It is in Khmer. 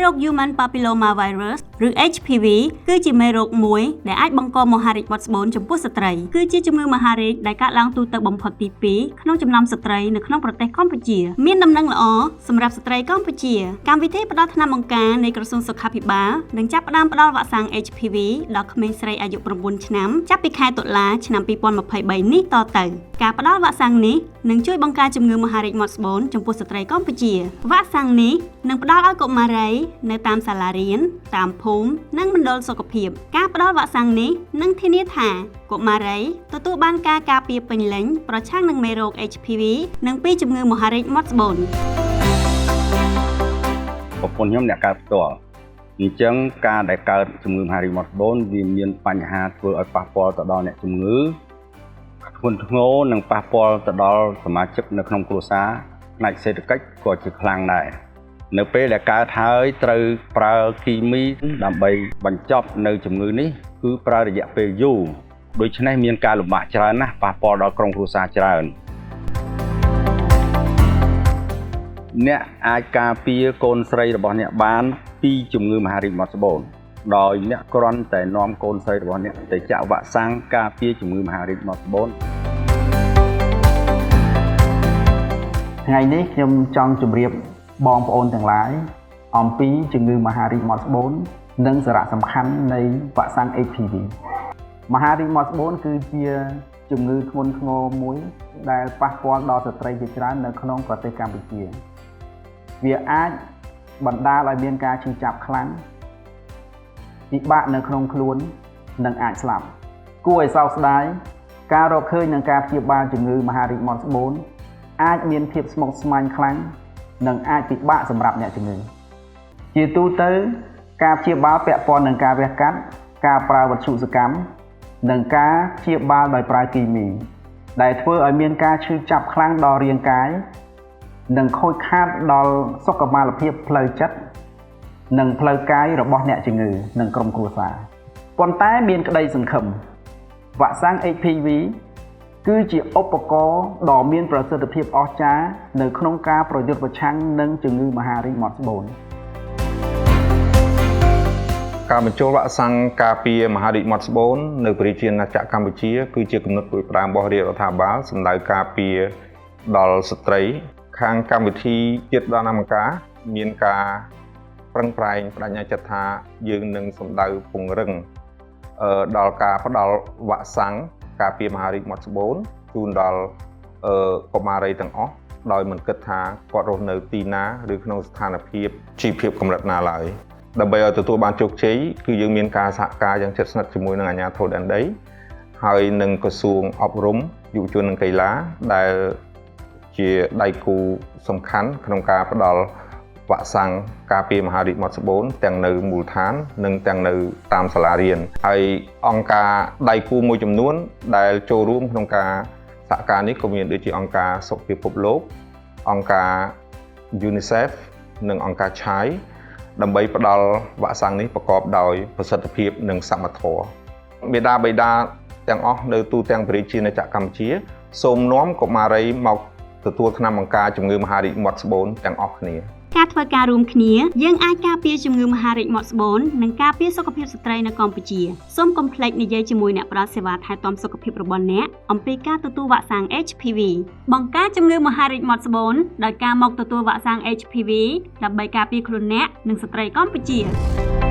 រោគ Human Papilloma Virus ឬ HPV គឺជាមេរោគមួយដែលអាចបង្កមហារីកមាត់ស្បូនចំពោះស្ត្រីគឺជាជំងឺមហារីកដែលកើតឡើងទូទៅបំផុតទី2ក្នុងចំណោមស្ត្រីនៅក្នុងប្រទេសកម្ពុជាមានដំណឹងល្អសម្រាប់ស្ត្រីកម្ពុជាកម្មវិធីផ្ដល់ថ្នាំបង្ការនៃក្រសួងសុខាភិបាលនឹងចាប់ផ្ដើមផ្ដល់វ៉ាក់សាំង HPV ដល់ក្មេងស្រីអាយុ9ឆ្នាំចាប់ពីខែតុលាឆ្នាំ2023នេះតទៅការផ្ដល់វ៉ាក់សាំងនេះនឹងជួយបង្ការជំងឺមហារីកមាត់ស្បូនចំពោះស្ត្រីកម្ពុជាវ៉ាក់សាំងនេះនឹងផ្ដល់ឲ្យកុមារីនៅតាមសាលារៀនតាមភូមិនិងមណ្ឌលសុខភាពការផ្ដល់វ៉ាក់សាំងនេះនឹងធានាថាកុមារីទទួលបានការការពារពេញលេញប្រឆាំងនឹងមេរោគ HPV និងពីជំងឺមហារីកមាត់ស្បូនប្រពន្ធខ្ញុំអ្នកកើតផ្ទាល់អញ្ចឹងការដែលកើតជំងឺមហារីកមាត់ស្បូនវាមានបញ្ហាធ្វើឲ្យប៉ះពាល់ទៅដល់អ្នកជំងឺធ្ងន់ធ្ងរនិងប៉ះពាល់ទៅដល់សមាជិកនៅក្នុងគ្រួសារផ្នែកសេដ្ឋកិច្ចក៏ជាខ្លាំងដែរនៅពេលដែលកើតហើយត្រូវប្រើគីមីដើម្បីបញ្ចប់នៅជំងឺនេះគឺប្រើរយៈពេលយូរដូច្នេះមានការលំបាកច្រើនណាស់ប៉ះពាល់ដល់ក្រុមគ្រួសារច្រើនអ្នកអាចការពារកូនស្រីរបស់អ្នកបានពីជំងឺមហារីកមាត់ស្បូនដោយអ្នកគ្រាន់តែនាំកូនស្រីរបស់អ្នកទៅចាក់វ៉ាក់សាំងការពារជំងឺមហារីកមាត់ស្បូនថ្ងៃនេះខ្ញុំចង់ជម្រាបបងប្អូនទាំងឡាយអំពីជំងឺមហារីកមាត់ស្បូននិងសារៈសំខាន់នៃវ៉ាក់សាំង HPV មហារីកមាត់ស្បូនគឺជាជំងឺធ្ងន់ធ្ងរមួយដែលប៉ះពាល់ដល់ស្ត្រីជាច្រើននៅក្នុងប្រទេសកម្ពុជាវាអាចបណ្ដាលឲ្យមានការឈឺចាប់ខ្លាំងពិបាកនៅក្នុងខ្លួននិងអាចស្លាប់គួរឲ្យសោកស្ដាយការរកឃើញនិងការព្យាបាលជំងឺមហារីកមាត់ស្បូនអាចមានភាពស្មុគស្មាញខ្លាំងនិងអាចពិបាកសម្រាប់អ្នកជំងឺជាទូទៅការព្យាបាលពាក់ព័ន្ធនឹងការវះកាត់ការប្រើវត្ថុសកម្មនិងការព្យាបាលដោយប្រើគីមីដែលធ្វើឲ្យមានការឈឺចាប់ខ្លាំងដល់រាងកាយនិងខូចខាតដល់សុខុមាលភាពផ្លូវចិត្តនិងផ្លូវកាយរបស់អ្នកជំងឺនិងក្រុមគ្រួសារប៉ុន្តែមានក្តីសង្ឃឹមវ៉ាក់សាំង HPV គឺជាឧបករណ៍ដ៏មានប្រសិទ្ធភាពអស្ចារ្យនៅក្នុងការប្រយុទ្ធប្រឆាំងនឹងជំងឺមហារីកមាត់ស្បូនការបញ្ចូលវ៉ាក់សាំងការពារមហារីកមាត់ស្បូននៅប្រជាណាចក្រកម្ពុជាគឺជាគំនិតផ្ដួចផ្ដើមរបស់រាជរដ្ឋាភិបាលសម្ដៅការពារដល់ស្ត្រីខាងកម្មវិធីជាតិផ្ដល់ដំណើរការមានការប្រឹងប្រែងបដិញ្ញាចិត្តថាយើងនឹងសម្ដៅពង្រឹងដល់ការផ្ដល់វ៉ាក់សាំងការពារមហារីកមាត់ស្បូនជូនដល់កុមារីទាំងអស់ដោយមិនគិតថាគាត់រស់នៅទីណាឬក្នុងស្ថានភាពជីវភាពកម្រិតណាឡើយដើម្បីឲ្យទទួលបានជោគជ័យគឺយើងមានការសហការយ៉ាងជិតស្និទ្ធជាមួយនឹងអាជ្ញាធរដែនដីហើយនឹងក្រសួងអប់រំយុវជននិងកីឡាដែលជាដៃគូសំខាន់ក្នុងការផ្ដល់វ៉ាក់សាំងការពារមហារីកមាត់ស្បូនទាំងនៅមូលដ្ឋាននិងទាំងនៅតាមសាលារៀនហើយអង្គការដៃគូមួយចំនួនដែលចូលរួមក្នុងការសហការនេះក៏មានដូចជាអង្គការសុខភាពពិភពលោកអង្គការ UNICEF និងអង្គការ CHAI ដើម្បីផ្ដល់វ៉ាក់សាំងនេះប្រកបដោយប្រសិទ្ធភាពនិងសមត្ថភាពមេដាបេដាទាំងអស់នៅទូទាំងប្រជាណាចក្រកម្ពុជាសូមនាំកុមារីមកទទួលថ្នាំបង្ការជំងឺមហារីកមាត់ស្បូនទាំងអស់គ្នាការធ្វើការរួមគ្នាយើងអាចការពារជំងឺមហារីកមាត់ស្បូននិងការពារសុខភាពស្ត្រីនៅកម្ពុជាសូមកុំភ្លេចនិយាយជាមួយអ្នកផ្ដល់សេវាថែទាំសុខភាពរបស់អ្នកអំពីការទទួលវ៉ាក់សាំង HPV បង្ការជំងឺមហារីកមាត់ស្បូនដោយការមកទទួលវ៉ាក់សាំង HPV ដើម្បីការពារខ្លួនអ្នកនិងស្ត្រីកម្ពុជា